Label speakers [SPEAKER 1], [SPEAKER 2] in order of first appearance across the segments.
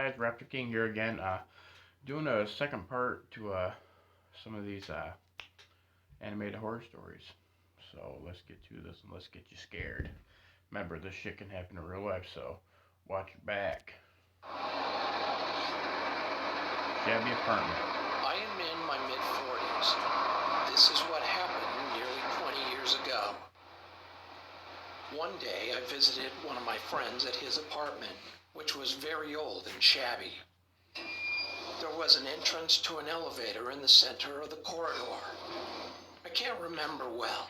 [SPEAKER 1] guys? Raptor King here again. Doing a second part to some of these animated horror stories. So let's get to this and let's get you scared. Remember, this shit can happen in real life, so watch your back. Shabby apartment.
[SPEAKER 2] I am in my mid-40s. This is what happened nearly 20 years ago. One day I visited one of my friends at his apartment, which was very old and shabby. There was an entrance to an elevator in the center of the corridor. I can't remember well,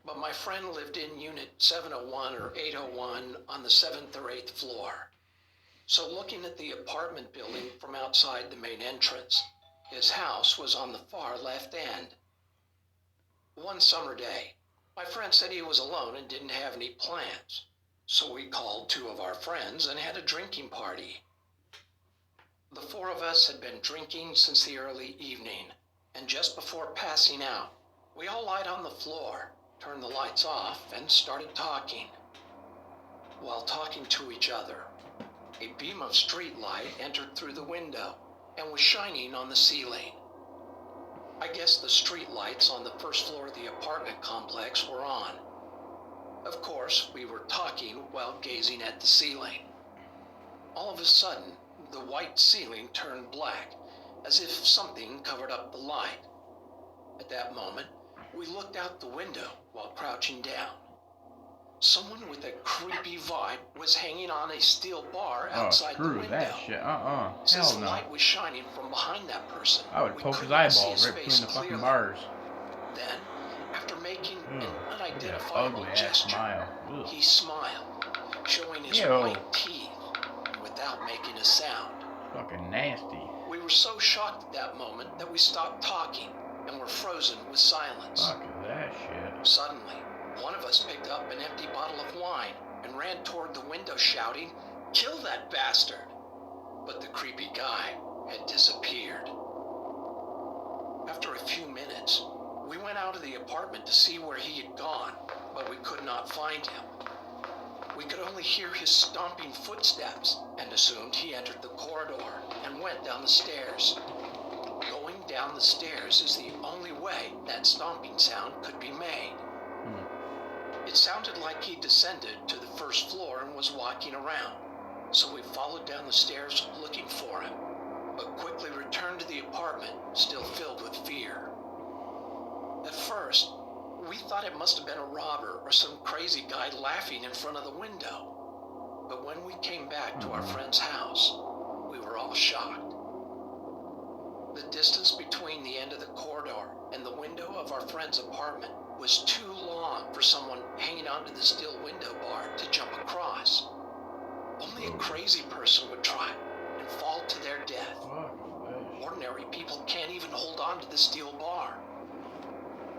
[SPEAKER 2] but my friend lived in unit 701 or 801 on the 7th or 8th floor. So looking at the apartment building from outside the main entrance, his house was on the far left end. One summer day, my friend said he was alone and didn't have any plans, so we called two of our friends and had a drinking party. The four of us had been drinking since the early evening, and just before passing out, we all lied on the floor, turned the lights off, and started talking. While talking to each other, a beam of street light entered through the window and was shining on the ceiling. I guess the street lights on the first floor of the apartment complex were on. Of course, we were talking while gazing at the ceiling. All of a sudden, the white ceiling turned black, as if something covered up the light. At that moment, we looked out the window while crouching down. Someone with a creepy vibe was hanging on a steel bar outside the window.
[SPEAKER 1] Screw that shit.
[SPEAKER 2] Since
[SPEAKER 1] Hell
[SPEAKER 2] the
[SPEAKER 1] no.
[SPEAKER 2] light was shining from behind that person,
[SPEAKER 1] I would
[SPEAKER 2] we
[SPEAKER 1] poke his
[SPEAKER 2] could not see
[SPEAKER 1] eyeballs
[SPEAKER 2] his
[SPEAKER 1] right
[SPEAKER 2] face
[SPEAKER 1] between the fucking
[SPEAKER 2] clearly.
[SPEAKER 1] bars.
[SPEAKER 2] Then, after making an
[SPEAKER 1] Look at that
[SPEAKER 2] unidentifiable
[SPEAKER 1] ugly ass
[SPEAKER 2] gesture,
[SPEAKER 1] smile. Ugh.
[SPEAKER 2] he smiled, showing his
[SPEAKER 1] Ew.
[SPEAKER 2] white teeth, without making a sound.
[SPEAKER 1] Fucking nasty.
[SPEAKER 2] We were so shocked at that moment that we stopped talking and were frozen with silence.
[SPEAKER 1] Fuck that shit.
[SPEAKER 2] Suddenly, one of us picked up an empty bottle of wine and ran toward the window shouting, "Kill that bastard!" But the creepy guy had disappeared. After a few minutes, we went out of the apartment to see where he had gone, but we could not find him. We could only hear his stomping footsteps and assumed he entered the corridor and went down the stairs. Going down the stairs is the only way that stomping sound could be made. It sounded like he descended to the first floor and was walking around, so we followed down the stairs looking for him, but quickly returned to the apartment, still filled with fear. At first, we thought it must have been a robber or some crazy guy laughing in front of the window. But when we came back to our friend's house, we were all shocked. The distance between the end of the corridor and the window of our friend's apartment was too long for someone hanging onto the steel window bar to jump across. Only a crazy person would try and fall to their death. Ordinary people can't even hold on to the steel bar.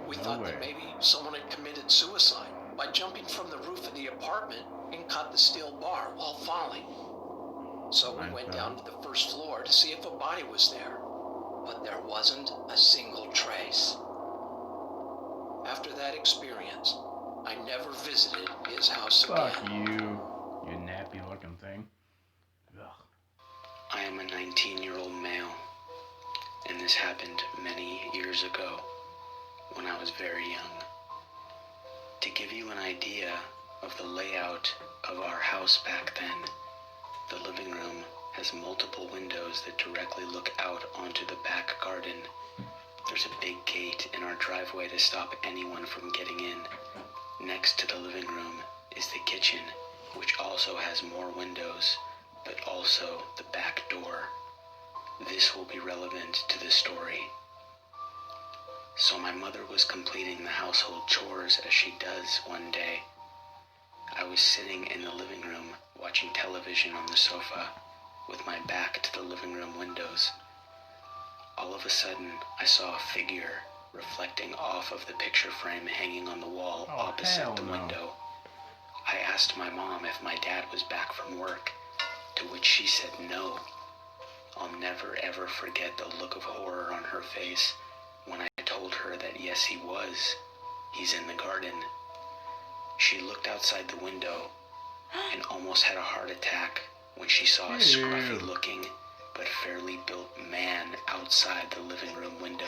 [SPEAKER 2] We thought that maybe someone had committed suicide by jumping from the roof of the apartment and caught the steel bar while falling. So we went down to the first floor to see if a body was there, but there wasn't a single trace. After that experience, I never visited his house again.
[SPEAKER 1] Fuck you nappy looking thing. Ugh.
[SPEAKER 3] I am a 19-year-old male, and this happened many years ago when I was very young. To give you an idea of the layout of our house back then, the living room has multiple windows that directly look out onto the back garden. There's a big gate in our driveway to stop anyone from getting in. Next to the living room is the kitchen, which also has more windows, but also the back door. This will be relevant to the story. So my mother was completing the household chores as she does one day. I was sitting in the living room watching television on the sofa with my back to the living room windows. All of a sudden, I saw a figure reflecting off of the picture frame hanging on the wall opposite the window. I asked my mom if my dad was back from work, to which she said no. I'll never ever forget the look of horror on her face when I told her that yes, he was. He's in the garden. She looked outside the window and almost had a heart attack when she saw a scruffy-looking but fairly built man outside the living room window.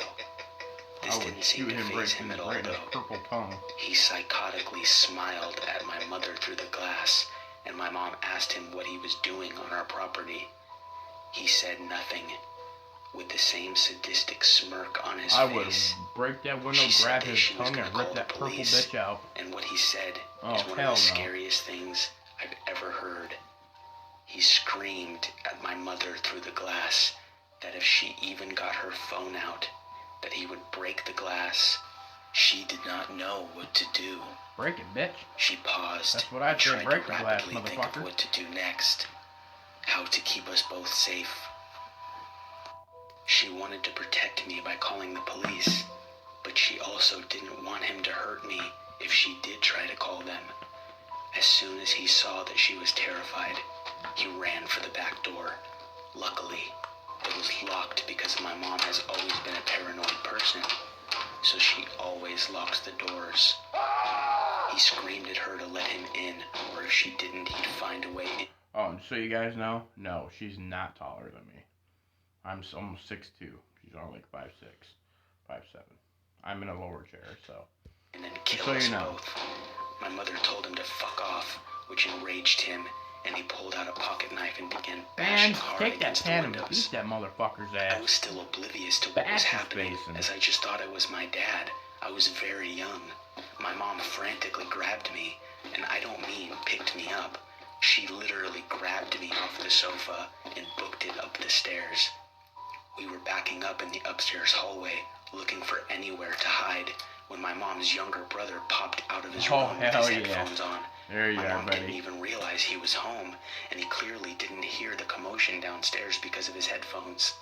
[SPEAKER 3] This didn't seem to faze him at all, though. He psychotically smiled at my mother through the glass, and my mom asked him what he was doing on our property. He said nothing, with the same sadistic smirk on his face.
[SPEAKER 1] I would break that window, grab his tongue, and rip that purple bitch out.
[SPEAKER 3] And what he said is one of the scariest things I've ever heard. He screamed at my mother through the glass that if she even got her phone out, that he would break the glass. She did not know what to do.
[SPEAKER 1] Break it, bitch.
[SPEAKER 3] She paused.
[SPEAKER 1] That's what I said. Break the glass,
[SPEAKER 3] think of
[SPEAKER 1] motherfucker.
[SPEAKER 3] what to do next. How to keep us both safe. She wanted to protect me by calling the police, but she also didn't want him to hurt me if she did try to call them. As soon as he saw that she was terrified, he ran for the back door. Luckily, it was locked because my mom has always been a paranoid person, so she always locks the doors. He screamed at her to let him in, or if she didn't, he'd find a way in.
[SPEAKER 1] Oh, so you guys know? No, she's not taller than me. I'm almost 6'2". She's only like 5'6", 5'7". I'm in a lower chair, so.
[SPEAKER 3] And then kill us both. My mother told him to fuck off, which enraged him, and he pulled out a pocket knife and began bashing hard against the windows.
[SPEAKER 1] Beat that motherfucker's ass.
[SPEAKER 3] I was still oblivious to what was happening, as I just thought it was my dad. I was very young. My mom frantically grabbed me, and I don't mean picked me up. She literally grabbed me off the sofa and booked it up the stairs. We were backing up in the upstairs hallway, looking for anywhere to hide, when my mom's younger brother popped out of his room with his headphones on.
[SPEAKER 1] There you
[SPEAKER 3] my
[SPEAKER 1] are,
[SPEAKER 3] mom
[SPEAKER 1] buddy.
[SPEAKER 3] didn't even realize he was home, and he clearly didn't hear the commotion downstairs because of his headphones.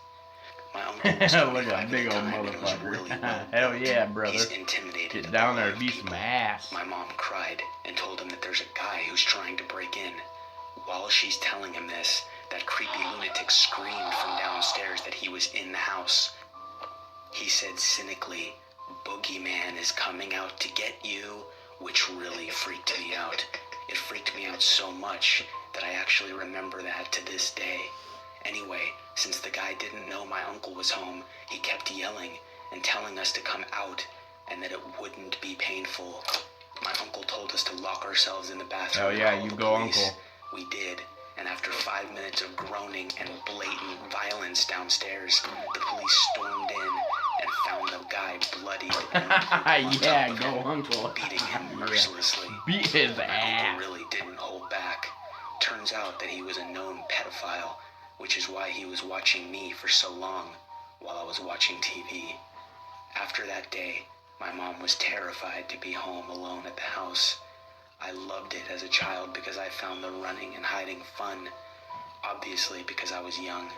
[SPEAKER 3] My uncle was 25
[SPEAKER 1] Look at that big old motherfucker.
[SPEAKER 3] Really
[SPEAKER 1] Hell yeah, brother.
[SPEAKER 3] He's intimidated.
[SPEAKER 1] Get down there and beat some ass.
[SPEAKER 3] My mom cried and told him that there's a guy who's trying to break in. While she's telling him this, that creepy lunatic screamed from downstairs that he was in the house. He said cynically, "Boogeyman is coming out to get you," which really freaked me out. It freaked me out so much that I actually remember that to this day. Anyway, since the guy didn't know my uncle was home, he kept yelling and telling us to come out and that it wouldn't be painful. My uncle told us to lock ourselves in the bathroom.
[SPEAKER 1] Hell yeah,
[SPEAKER 3] and call
[SPEAKER 1] you
[SPEAKER 3] the
[SPEAKER 1] go,
[SPEAKER 3] police.
[SPEAKER 1] uncle.
[SPEAKER 3] We did, and after 5 minutes of groaning and blatant violence downstairs, the police stormed in and found the guy bloodied and
[SPEAKER 1] yeah, go, uncle.
[SPEAKER 3] beating him mercilessly.
[SPEAKER 1] Beat his
[SPEAKER 3] My
[SPEAKER 1] ass.
[SPEAKER 3] uncle really didn't hold back. Turns out that he was a known pedophile, which is why he was watching me for so long while I was watching TV. After that day, my mom was terrified to be home alone at the house. I loved it as a child because I found the running and hiding fun, obviously because I was young.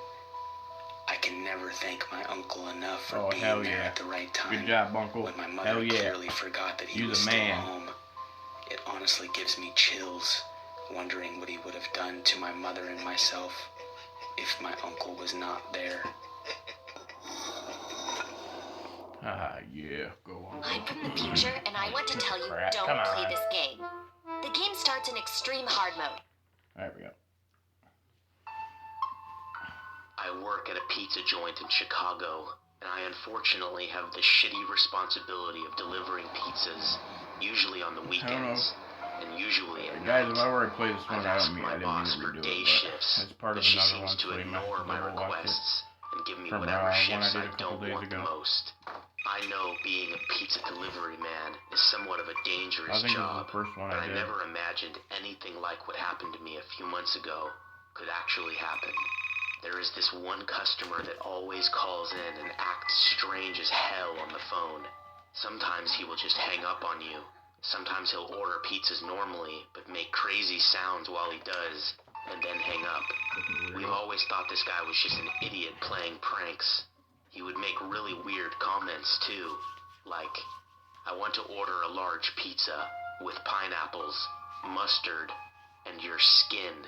[SPEAKER 3] I can never thank my uncle enough for being there at the right time.
[SPEAKER 1] Good job, uncle.
[SPEAKER 3] When my mother clearly forgot that he was still home. It honestly gives me chills, wondering what he would have done to my mother and myself if my uncle was not there.
[SPEAKER 1] Yeah, go on.
[SPEAKER 4] I'm from the future, and I want to tell you, don't play this game. The game starts in extreme hard mode.
[SPEAKER 1] There we go.
[SPEAKER 5] I work at a pizza joint in Chicago, and I unfortunately have the shitty responsibility of delivering pizzas, usually on the weekends, and usually at
[SPEAKER 1] Guys,
[SPEAKER 5] night.
[SPEAKER 1] if I were to play this one,
[SPEAKER 5] I've asked my
[SPEAKER 1] I
[SPEAKER 5] boss
[SPEAKER 1] didn't
[SPEAKER 5] for
[SPEAKER 1] mean to
[SPEAKER 5] day
[SPEAKER 1] redo it,
[SPEAKER 5] shifts,
[SPEAKER 1] but it's part
[SPEAKER 5] but
[SPEAKER 1] of
[SPEAKER 5] she
[SPEAKER 1] another one,
[SPEAKER 5] seems to
[SPEAKER 1] so you might
[SPEAKER 5] ignore my
[SPEAKER 1] have to watch it.
[SPEAKER 5] requests and give me
[SPEAKER 1] From
[SPEAKER 5] whatever
[SPEAKER 1] one I
[SPEAKER 5] shifts
[SPEAKER 1] did
[SPEAKER 5] I
[SPEAKER 1] a couple
[SPEAKER 5] don't
[SPEAKER 1] days
[SPEAKER 5] want the
[SPEAKER 1] ago.
[SPEAKER 5] most. I know being a pizza delivery man is somewhat of a
[SPEAKER 1] I
[SPEAKER 5] dangerous
[SPEAKER 1] think this is
[SPEAKER 5] job,
[SPEAKER 1] the first one
[SPEAKER 5] but
[SPEAKER 1] I
[SPEAKER 5] I
[SPEAKER 1] did.
[SPEAKER 5] never imagined anything like what happened to me a few months ago could actually happen. There is this one customer that always calls in and acts strange as hell on the phone. Sometimes he will just hang up on you. Sometimes he'll order pizzas normally, but make crazy sounds while he does, and then hang up. We've always thought this guy was just an idiot playing pranks. He would make really weird comments too, like, "I want to order a large pizza with pineapples, mustard, and your skin."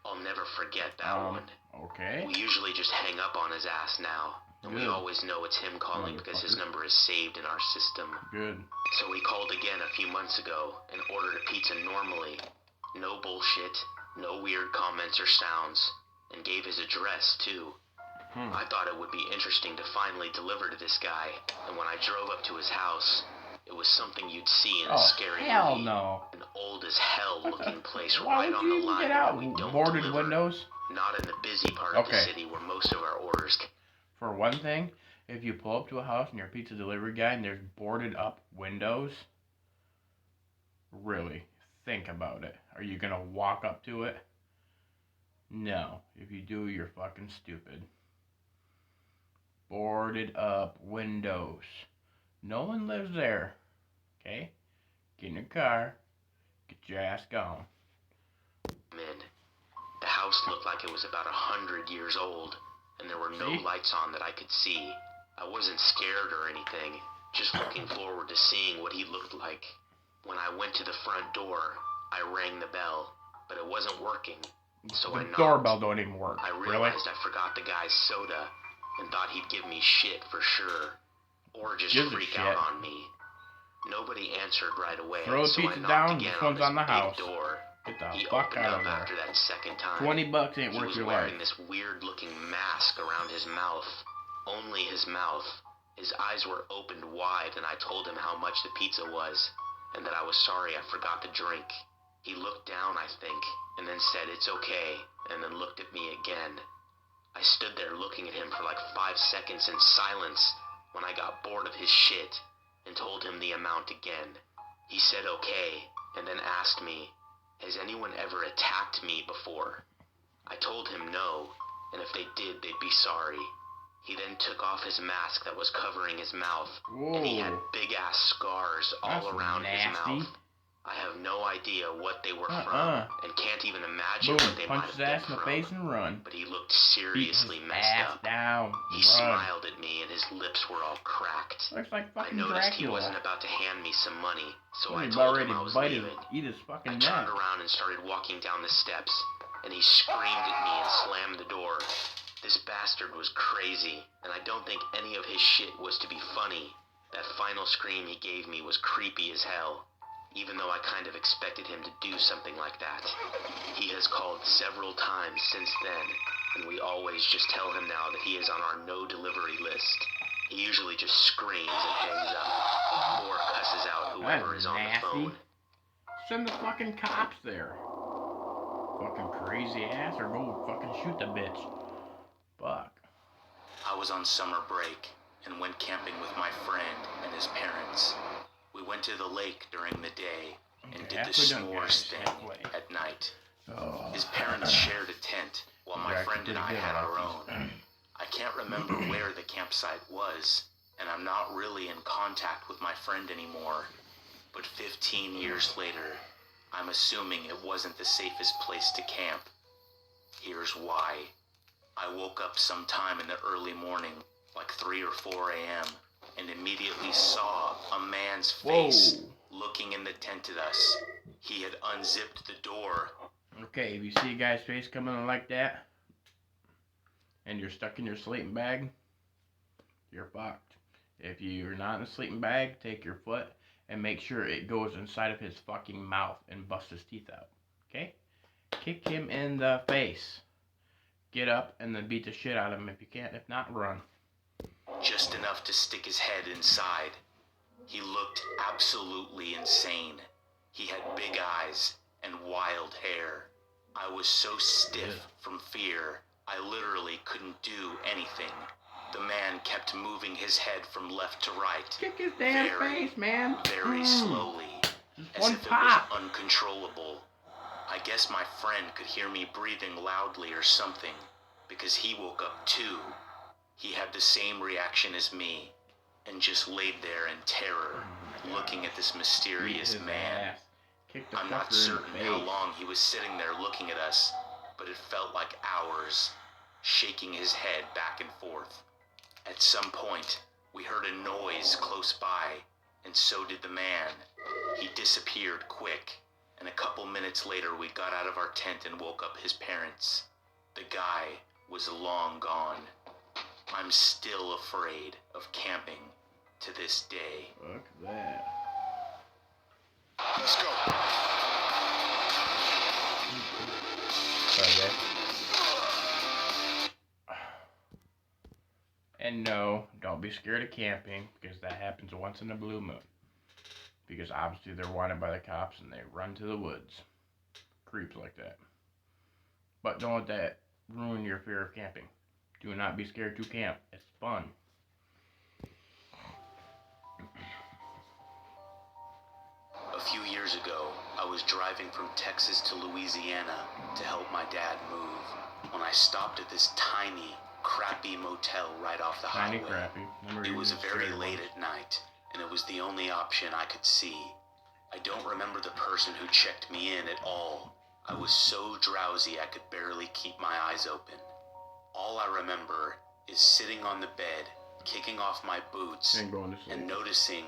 [SPEAKER 5] I'll never forget that one.
[SPEAKER 1] Okay.
[SPEAKER 5] We usually just hang up on his ass now, and we
[SPEAKER 1] Good.
[SPEAKER 5] always know it's him calling because his number is saved in our system.
[SPEAKER 1] Good.
[SPEAKER 5] So we called again a few months ago and ordered a pizza normally. No bullshit, No weird comments or sounds, and gave his address, too. I thought it would be interesting to finally deliver to this guy, and when I drove up to his house, it was something you'd see in a scary movie.
[SPEAKER 1] No.
[SPEAKER 5] An old as hell looking place
[SPEAKER 1] Why
[SPEAKER 5] right
[SPEAKER 1] would
[SPEAKER 5] on
[SPEAKER 1] you
[SPEAKER 5] the
[SPEAKER 1] even
[SPEAKER 5] line
[SPEAKER 1] get
[SPEAKER 5] where
[SPEAKER 1] out?
[SPEAKER 5] we don't
[SPEAKER 1] Boarded
[SPEAKER 5] deliver.
[SPEAKER 1] windows?
[SPEAKER 5] Not in the busy part of the city where most of our orders
[SPEAKER 1] For one thing, if you pull up to a house and you're a pizza delivery guy and there's boarded up windows, really, think about it. Are you going to walk up to it? No. If you do, you're fucking stupid. Boarded up windows. No one lives there. Okay? Get in your car. Get your ass gone.
[SPEAKER 5] in. The house looked like it was about 100 years old, and there were no lights on that I could see. I wasn't scared or anything, just looking forward to seeing what he looked like. When I went to the front door, I rang the bell, but it wasn't working, so I
[SPEAKER 1] The
[SPEAKER 5] knocked.
[SPEAKER 1] doorbell don't even work.
[SPEAKER 5] I realized I forgot the guy's soda, and thought he'd give me shit for sure, or just freak out on me. Nobody answered right away,
[SPEAKER 1] Throw the
[SPEAKER 5] so I
[SPEAKER 1] pizza
[SPEAKER 5] knocked
[SPEAKER 1] down,
[SPEAKER 5] again
[SPEAKER 1] this
[SPEAKER 5] on
[SPEAKER 1] one's
[SPEAKER 5] this
[SPEAKER 1] on the
[SPEAKER 5] big
[SPEAKER 1] house.
[SPEAKER 5] door.
[SPEAKER 1] Get the
[SPEAKER 5] He
[SPEAKER 1] fuck
[SPEAKER 5] opened
[SPEAKER 1] out
[SPEAKER 5] up
[SPEAKER 1] of there.
[SPEAKER 5] after that second time.
[SPEAKER 1] $20 ain't
[SPEAKER 5] He
[SPEAKER 1] worth
[SPEAKER 5] was
[SPEAKER 1] your
[SPEAKER 5] wearing
[SPEAKER 1] life.
[SPEAKER 5] this weird-looking mask around his mouth. Only his mouth. His eyes were opened wide, and I told him how much the pizza was, and that I was sorry I forgot the drink. He looked down, I think, and then said, "It's okay," and then looked at me again. I stood there looking at him for like 5 seconds in silence when I got bored of his shit and told him the amount again. He said okay, and then asked me, "Has anyone ever attacked me before?" I told him no, and if they did, they'd be sorry. He then took off his mask that was covering his mouth, and he had
[SPEAKER 1] Whoa.
[SPEAKER 5] big-ass scars all
[SPEAKER 1] That's
[SPEAKER 5] around his
[SPEAKER 1] nasty.
[SPEAKER 5] mouth. I have no idea what they were from, and can't even imagine
[SPEAKER 1] Boom.
[SPEAKER 5] what they might
[SPEAKER 1] Punch
[SPEAKER 5] have
[SPEAKER 1] his ass in
[SPEAKER 5] been
[SPEAKER 1] the
[SPEAKER 5] from.
[SPEAKER 1] face and run.
[SPEAKER 5] But he looked
[SPEAKER 1] Beat
[SPEAKER 5] seriously
[SPEAKER 1] his
[SPEAKER 5] messed
[SPEAKER 1] ass
[SPEAKER 5] up.
[SPEAKER 1] down.
[SPEAKER 5] He
[SPEAKER 1] Run.
[SPEAKER 5] smiled at me, and his lips were all cracked.
[SPEAKER 1] Looks like
[SPEAKER 5] I
[SPEAKER 1] fucking
[SPEAKER 5] noticed he
[SPEAKER 1] Dracula.
[SPEAKER 5] wasn't about to hand me some money, so I
[SPEAKER 1] He's
[SPEAKER 5] told
[SPEAKER 1] about ready
[SPEAKER 5] him I
[SPEAKER 1] to
[SPEAKER 5] was
[SPEAKER 1] bite his,
[SPEAKER 5] leaving.
[SPEAKER 1] eat his
[SPEAKER 5] I
[SPEAKER 1] fucking
[SPEAKER 5] turned
[SPEAKER 1] neck.
[SPEAKER 5] around and started walking down the steps, and he screamed at me and slammed the door. This bastard was crazy, and I don't think any of his shit was to be funny. That final scream he gave me was creepy as hell, even though I kind of expected him to do something like that. He has called several times since then, and we always just tell him now that he is on our no delivery list. He usually just screams and hangs up, or cusses out whoever
[SPEAKER 1] That's
[SPEAKER 5] is on the
[SPEAKER 1] nasty.
[SPEAKER 5] phone.
[SPEAKER 1] Send the fucking cops there. Fucking crazy ass, or go fucking shoot the bitch. Fuck.
[SPEAKER 3] I was on summer break and went camping with my friend and his parents. We went to the lake during the day and did the
[SPEAKER 1] halfway done,
[SPEAKER 3] s'mores
[SPEAKER 1] guys,
[SPEAKER 3] thing
[SPEAKER 1] halfway.
[SPEAKER 3] at night.
[SPEAKER 1] Oh.
[SPEAKER 3] His parents shared a tent while my
[SPEAKER 1] Jack
[SPEAKER 3] friend
[SPEAKER 1] did
[SPEAKER 3] and I
[SPEAKER 1] good
[SPEAKER 3] had our
[SPEAKER 1] on
[SPEAKER 3] own. I can't remember where the campsite was, and I'm not really in contact with my friend anymore. But 15 years later, I'm assuming it wasn't the safest place to camp. Here's why. I woke up sometime in the early morning, like 3 or 4 a.m., and immediately saw a man's face looking in the tent at us. He had unzipped the door.
[SPEAKER 1] Okay, if you see a guy's face coming in like that, and you're stuck in your sleeping bag, you're fucked. If you're not in a sleeping bag, take your foot and make sure it goes inside of his fucking mouth and bust his teeth out. Okay? Kick him in the face. Get up and then beat the shit out of him if you can. If not, run.
[SPEAKER 3] Just enough to stick his head inside. He looked absolutely insane. He had big eyes and wild hair. I was so stiff from fear, I literally couldn't do anything. The man kept moving his head from left to right.
[SPEAKER 1] Kick his damn
[SPEAKER 3] Very,
[SPEAKER 1] face, man.
[SPEAKER 3] Very slowly, as
[SPEAKER 1] one
[SPEAKER 3] if it
[SPEAKER 1] pop.
[SPEAKER 3] was uncontrollable. I guess my friend could hear me breathing loudly or something, because he woke up too. He had the same reaction as me, and just laid there in terror, looking at this mysterious
[SPEAKER 1] Beat his
[SPEAKER 3] man.
[SPEAKER 1] ass. Kick the
[SPEAKER 3] I'm not
[SPEAKER 1] fucker
[SPEAKER 3] certain
[SPEAKER 1] in the
[SPEAKER 3] how
[SPEAKER 1] face.
[SPEAKER 3] long he was sitting there looking at us, but it felt like hours, shaking his head back and forth. At some point, we heard a noise close by, and so did the man. He disappeared quick, and a couple minutes later we got out of our tent and woke up his parents. The guy was long gone. I'm still afraid of camping to this day.
[SPEAKER 1] Fuck that.
[SPEAKER 6] Let's go.
[SPEAKER 1] Sorry, and no, don't be scared of camping, because that happens once in a blue moon. Because obviously they're wanted by the cops and they run to the woods. Creeps like that. But don't let that ruin your fear of camping. Do not be scared to camp. It's fun.
[SPEAKER 3] A few years ago, I was driving from Texas to Louisiana to help my dad move when I stopped at this tiny, crappy motel right off the highway. It was very late at night, and it was the only option I could see. I don't remember the person who checked me in at all. I was so drowsy I could barely keep my eyes open. All I remember is sitting on the bed, kicking off my boots, and noticing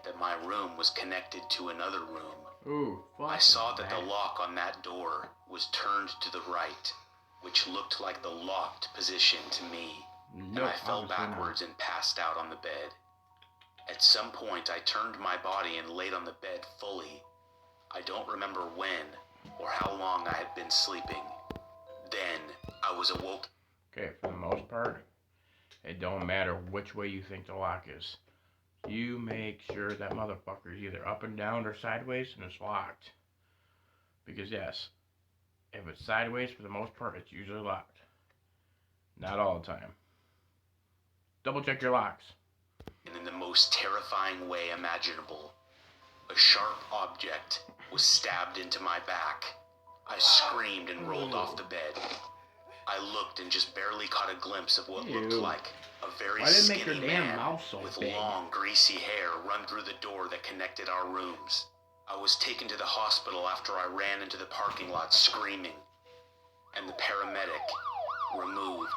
[SPEAKER 3] that my room was connected to another room.
[SPEAKER 1] Ooh,
[SPEAKER 3] I saw that the lock on that door was turned to the right, which looked like the locked position to me, and I fell backwards and passed out on the bed. At some point, I turned my body and laid on the bed fully. I don't remember when or how long I had been sleeping. Then, I was awoke.
[SPEAKER 1] Okay, for the most part, it don't matter which way you think the lock is. You make sure that motherfucker is either up and down or sideways and it's locked. Because yes, if it's sideways, for the most part, it's usually locked. Not all the time. Double check your locks.
[SPEAKER 3] In the most terrifying way imaginable. A sharp object was stabbed into my back. I screamed and rolled off the bed. I looked and just barely caught a glimpse of what looked like a very skinny man with long, greasy hair run through the door that connected our rooms. I was taken to the hospital after I ran into the parking lot screaming, and the paramedic removed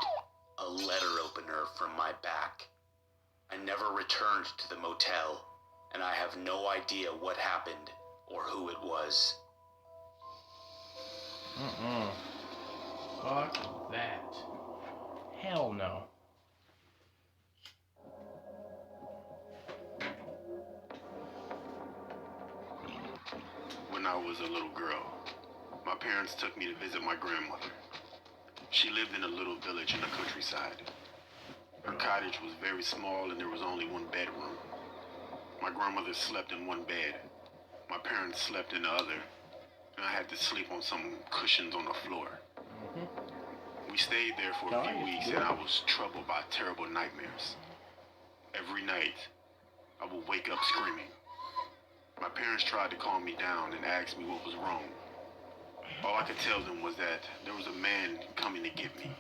[SPEAKER 3] a letter opener from my back. I never returned to the motel, and I have no idea what happened or who it was.
[SPEAKER 1] Fuck that. Hell no.
[SPEAKER 6] When I was a little girl, my parents took me to visit my grandmother. She lived in a little village in the countryside. Her cottage was very small and there was only one bedroom. My grandmother slept in one bed. My parents slept in the other, and I had to sleep on some cushions on the floor. We stayed there for a few weeks and I was troubled by terrible nightmares. Every night, I would wake up screaming. My parents tried to calm me down and asked me what was wrong. All I could tell them was that there was a man coming to get me.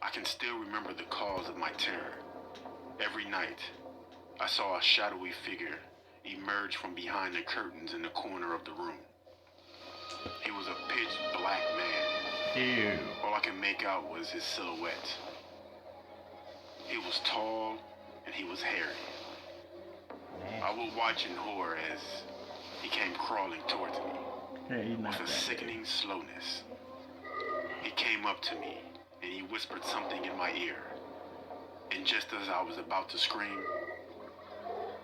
[SPEAKER 6] I can still remember the cause of my terror. Every night, I saw a shadowy figure emerge from behind the curtains in the corner of the room. He was a pitch black man.
[SPEAKER 1] Ew.
[SPEAKER 6] All I could make out was his silhouette. He was tall and he was hairy. I would watch in horror as he came crawling towards me with a sickening slowness. He came up to me and he whispered something in my ear. And just as I was about to scream,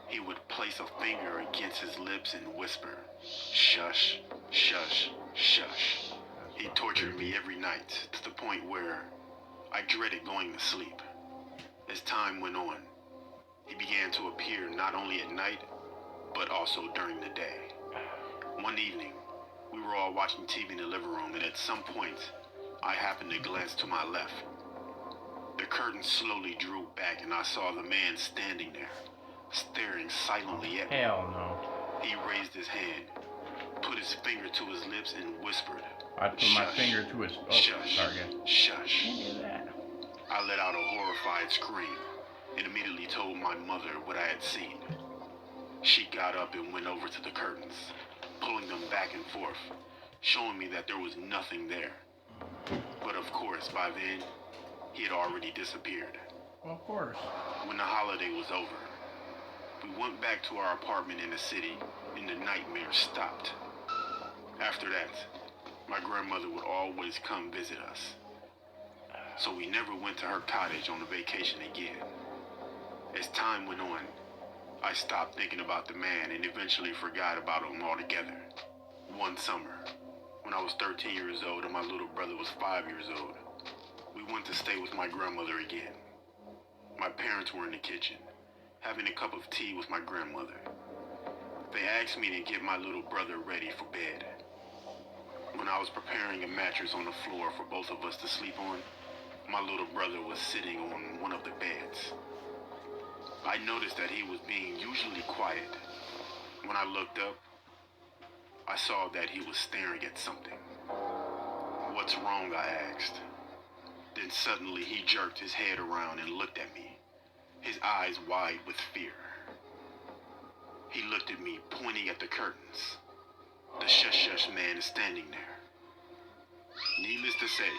[SPEAKER 6] he would place a finger against his lips and whisper, "Shush, shush, shush." He tortured me every night to the point where I dreaded going to sleep. As time went on, he began to appear not only at night, but also during the day. One evening, we were all watching TV in the living room, and at some point, I happened to glance to my left. The curtain slowly drew back, and I saw the man standing there, staring silently at me.
[SPEAKER 1] Hell no.
[SPEAKER 6] He raised his hand, put his finger to his lips, and whispered,
[SPEAKER 1] I put my finger to his... Oh,
[SPEAKER 6] shush,
[SPEAKER 1] sorry, guys.
[SPEAKER 6] shush.
[SPEAKER 1] Can't do that.
[SPEAKER 6] I let out a horrified scream and immediately told my mother what I had seen. She got up and went over to the curtains, pulling them back and forth, showing me that there was nothing there. But of course, by then, he had already disappeared.
[SPEAKER 1] Well, of course.
[SPEAKER 6] When the holiday was over, we went back to our apartment in the city, and the nightmare stopped. After that, my grandmother would always come visit us. So we never went to her cottage on a vacation again. As time went on, I stopped thinking about the man and eventually forgot about him altogether. One summer, when when I was 13 years old and my little brother was 5 years old. We went to stay with my grandmother again. My parents were in the kitchen, having a cup of tea with my grandmother. They asked me to get my little brother ready for bed. When I was preparing a mattress on the floor for both of us to sleep on, my little brother was sitting on one of the beds. I noticed that he was being usually quiet. When I looked up, I saw that he was staring at something. "What's wrong?" I asked. Then suddenly he jerked his head around and looked at me, his eyes wide with fear. He looked at me, pointing at the curtains. The shush man is standing there. Needless to say,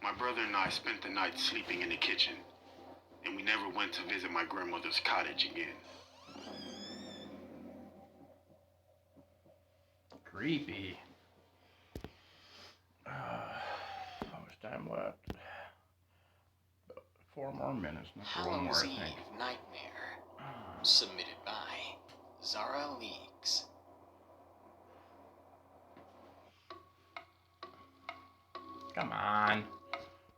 [SPEAKER 6] my brother and I spent the night sleeping in the kitchen, and we never went to visit my grandmother's cottage again.
[SPEAKER 1] Creepy. How much time left? 4 more minutes. Not one more, I
[SPEAKER 2] Halloween
[SPEAKER 1] think.
[SPEAKER 2] Eve Nightmare. Submitted by Zara Leaks.
[SPEAKER 1] Come on.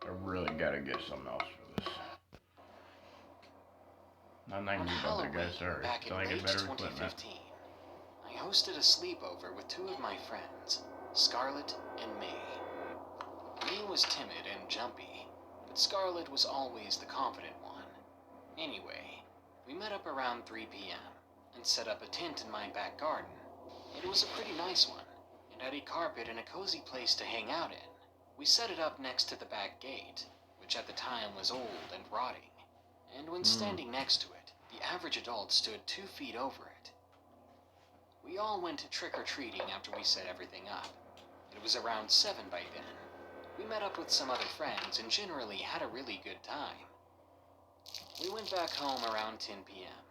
[SPEAKER 1] I really gotta get something else for this. Not
[SPEAKER 2] On
[SPEAKER 1] 90 about
[SPEAKER 2] Halloween,
[SPEAKER 1] that guy, sorry.
[SPEAKER 2] back in
[SPEAKER 1] Till I get
[SPEAKER 2] late
[SPEAKER 1] better equipment.
[SPEAKER 2] 2015, I hosted a sleepover with 2 of my friends, Scarlett and May. May was timid and jumpy, but Scarlett was always the confident one. Anyway, we met up around 3 p.m. and set up a tent in my back garden. It was a pretty nice one, and had a carpet and a cozy place to hang out in. We set it up next to the back gate, which at the time was old and rotting, and when standing next to it, the average adult stood 2 feet over it. We all went trick-or-treating after we set everything up. It was around 7 by then. We met up with some other friends and generally had a really good time. We went back home around 10 p.m.,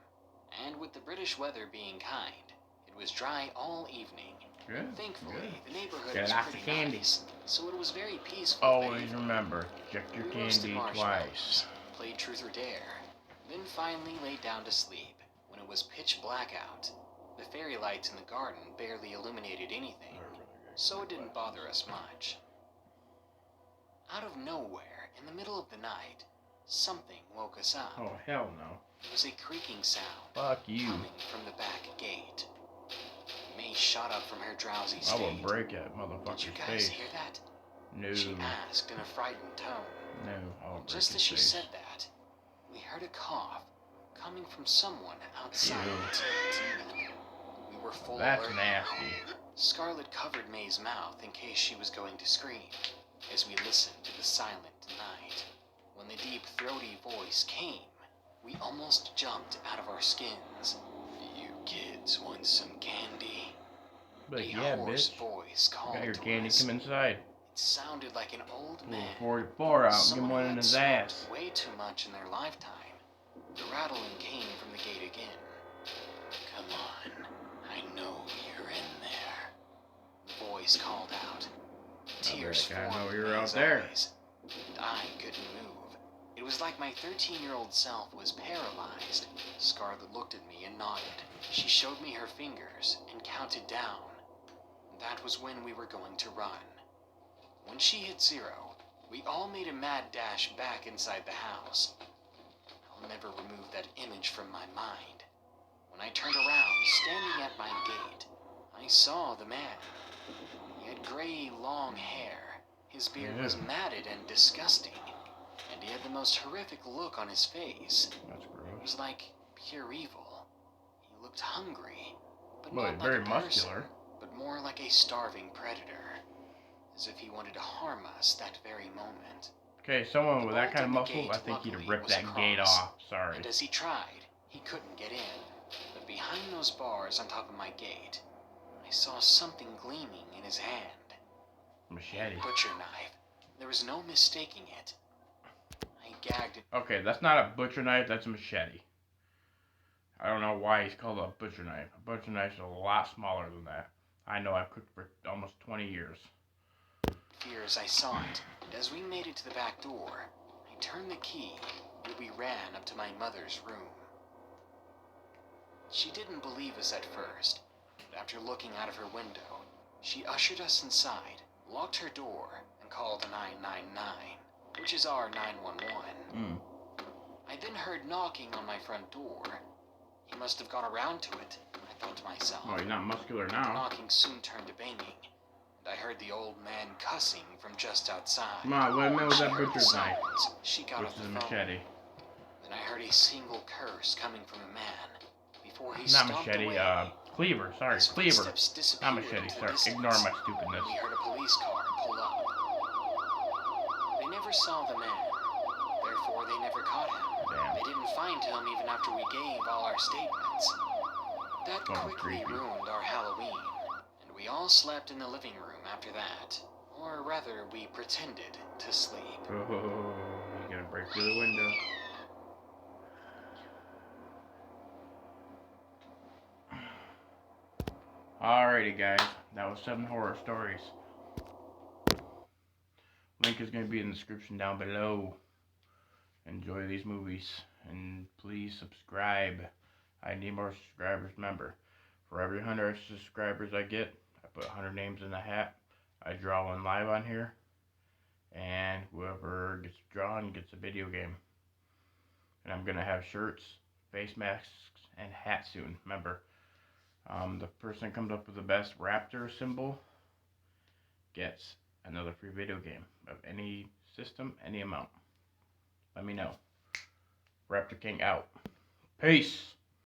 [SPEAKER 2] and with the British weather being kind, it was dry all evening.
[SPEAKER 1] Good.
[SPEAKER 2] Thankfully,
[SPEAKER 1] Good.
[SPEAKER 2] the neighborhood
[SPEAKER 1] Get
[SPEAKER 2] was
[SPEAKER 1] lots of
[SPEAKER 2] pretty
[SPEAKER 1] candy.
[SPEAKER 2] nice, so it was very peaceful.
[SPEAKER 1] Always
[SPEAKER 2] that
[SPEAKER 1] remember, check your
[SPEAKER 2] we roasted
[SPEAKER 1] candy
[SPEAKER 2] marshmallows,
[SPEAKER 1] twice.
[SPEAKER 2] played Truth or Dare, then finally laid down to sleep when it was pitch black out. The fairy lights in the garden barely illuminated anything, so it didn't bother us much. Out of nowhere, in the middle of the night, something woke us up.
[SPEAKER 1] Oh, hell no.
[SPEAKER 2] It was a creaking sound
[SPEAKER 1] Fuck you.
[SPEAKER 2] coming from the back gate. May shot up from her drowsy
[SPEAKER 1] I
[SPEAKER 2] state.
[SPEAKER 1] will break that
[SPEAKER 2] Did you
[SPEAKER 1] motherfucker's
[SPEAKER 2] guys
[SPEAKER 1] face.
[SPEAKER 2] hear that?
[SPEAKER 1] No.
[SPEAKER 2] She asked in a frightened tone.
[SPEAKER 1] No, I will break
[SPEAKER 2] Just
[SPEAKER 1] his
[SPEAKER 2] as she
[SPEAKER 1] face.
[SPEAKER 2] said that, we heard a cough coming from someone outside
[SPEAKER 1] Ew.
[SPEAKER 2] the tent. We were full
[SPEAKER 1] That's
[SPEAKER 2] alert.
[SPEAKER 1] nasty.
[SPEAKER 2] Scarlett covered May's mouth in case she was going to scream, as we listened to the silent night. When the deep, throaty voice came, we almost jumped out of our skins. "You kids want some candy?"
[SPEAKER 1] But
[SPEAKER 2] A
[SPEAKER 1] yeah,
[SPEAKER 2] hoarse
[SPEAKER 1] bitch.
[SPEAKER 2] voice called
[SPEAKER 1] Got your
[SPEAKER 2] to
[SPEAKER 1] candy,
[SPEAKER 2] us.
[SPEAKER 1] come inside.
[SPEAKER 2] It sounded like an old
[SPEAKER 1] Pull
[SPEAKER 2] man.
[SPEAKER 1] 44 out, give
[SPEAKER 2] Someone
[SPEAKER 1] him one
[SPEAKER 2] who
[SPEAKER 1] in
[SPEAKER 2] had
[SPEAKER 1] his
[SPEAKER 2] smoked
[SPEAKER 1] ass.
[SPEAKER 2] way too much in their lifetime. The rattling came from the gate again. "Come on, I know you're in there," the voice called out. Tears
[SPEAKER 1] bet I know
[SPEAKER 2] formed
[SPEAKER 1] you're
[SPEAKER 2] in
[SPEAKER 1] out
[SPEAKER 2] his
[SPEAKER 1] there.
[SPEAKER 2] eyes, and I couldn't move. It was like my 13-year-old self was paralyzed. Scarlett looked at me and nodded. She showed me her fingers and counted down. That was when we were going to run. When she hit 0, we all made a mad dash back inside the house. I'll never remove that image from my mind. When I turned around, standing at my gate, I saw the man. He had gray, long hair. His beard was
[SPEAKER 1] Ew.
[SPEAKER 2] matted and disgusting, and he had the most horrific look on his face.
[SPEAKER 1] That's
[SPEAKER 2] It
[SPEAKER 1] gross.
[SPEAKER 2] was like pure evil. He looked hungry, but
[SPEAKER 1] Well,
[SPEAKER 2] not
[SPEAKER 1] he's
[SPEAKER 2] like
[SPEAKER 1] very
[SPEAKER 2] a person,
[SPEAKER 1] muscular.
[SPEAKER 2] but more like a starving predator, as if he wanted to harm us that very moment.
[SPEAKER 1] Okay, someone
[SPEAKER 2] The
[SPEAKER 1] with that
[SPEAKER 2] bolt
[SPEAKER 1] kind of
[SPEAKER 2] in the
[SPEAKER 1] muscle,
[SPEAKER 2] gate,
[SPEAKER 1] I think he'd have
[SPEAKER 2] luckily,
[SPEAKER 1] ripped
[SPEAKER 2] was
[SPEAKER 1] that gate
[SPEAKER 2] across,
[SPEAKER 1] off. Sorry.
[SPEAKER 2] And as he tried, he couldn't get in. But behind those bars on top of my gate, I saw something gleaming in his hand.
[SPEAKER 1] Machete.
[SPEAKER 2] Butcher knife. There was no mistaking it. I gagged it.
[SPEAKER 1] Okay, that's not a butcher knife, that's a machete. I don't know why he's called a butcher knife. A butcher knife's a lot smaller than that. I know, I've cooked for almost 20 years.
[SPEAKER 2] Fear as I saw it. And as we made it to the back door, I turned the key and we ran up to my mother's room. She didn't believe us at first, but after looking out of her window,
[SPEAKER 7] She ushered us inside, locked her door, and called 999, which is our 911. I then heard knocking on my front door. He must have gone around to it, I thought to myself.
[SPEAKER 1] Oh, he's not muscular
[SPEAKER 7] The
[SPEAKER 1] now.
[SPEAKER 7] knocking soon turned to banging, and I heard the old man cussing from just outside.
[SPEAKER 1] Come on, let him know with
[SPEAKER 7] She
[SPEAKER 1] that
[SPEAKER 7] heard the
[SPEAKER 1] butcher's knife,
[SPEAKER 7] sirens. She got
[SPEAKER 1] which
[SPEAKER 7] off
[SPEAKER 1] is
[SPEAKER 7] the
[SPEAKER 1] a
[SPEAKER 7] phone.
[SPEAKER 1] machete.
[SPEAKER 7] Then I heard a single curse coming from a man before he
[SPEAKER 1] Not
[SPEAKER 7] stomped
[SPEAKER 1] machete,
[SPEAKER 7] away.
[SPEAKER 1] cleaver. Sorry,
[SPEAKER 7] His
[SPEAKER 1] cleaver.
[SPEAKER 7] footsteps disappeared
[SPEAKER 1] Not machete.
[SPEAKER 7] into the
[SPEAKER 1] Sorry,
[SPEAKER 7] distance,
[SPEAKER 1] ignore my
[SPEAKER 7] and
[SPEAKER 1] stupidness.
[SPEAKER 7] we heard a police car pull up. They never saw the man, therefore they never caught him.
[SPEAKER 1] Damn.
[SPEAKER 7] They didn't find him even after we gave all our statements. That
[SPEAKER 1] Oh,
[SPEAKER 7] quickly
[SPEAKER 1] creepy.
[SPEAKER 7] ruined our Halloween, and we all slept in the living room after that. Or rather, we pretended to sleep.
[SPEAKER 1] Oh, he's gonna break through the window. Alrighty, guys. That was 7 horror stories. Link is going to be in the description down below. Enjoy these movies. And please subscribe. I need more subscribers. Remember, for every 100 subscribers I get, I put 100 names in the hat. I draw one live on here. And whoever gets drawn gets a video game. And I'm going to have shirts, face masks, and hats soon. Remember, the person that comes up with the best raptor symbol gets another free video game of any system, any amount. Let me know. Raptor King out. Peace.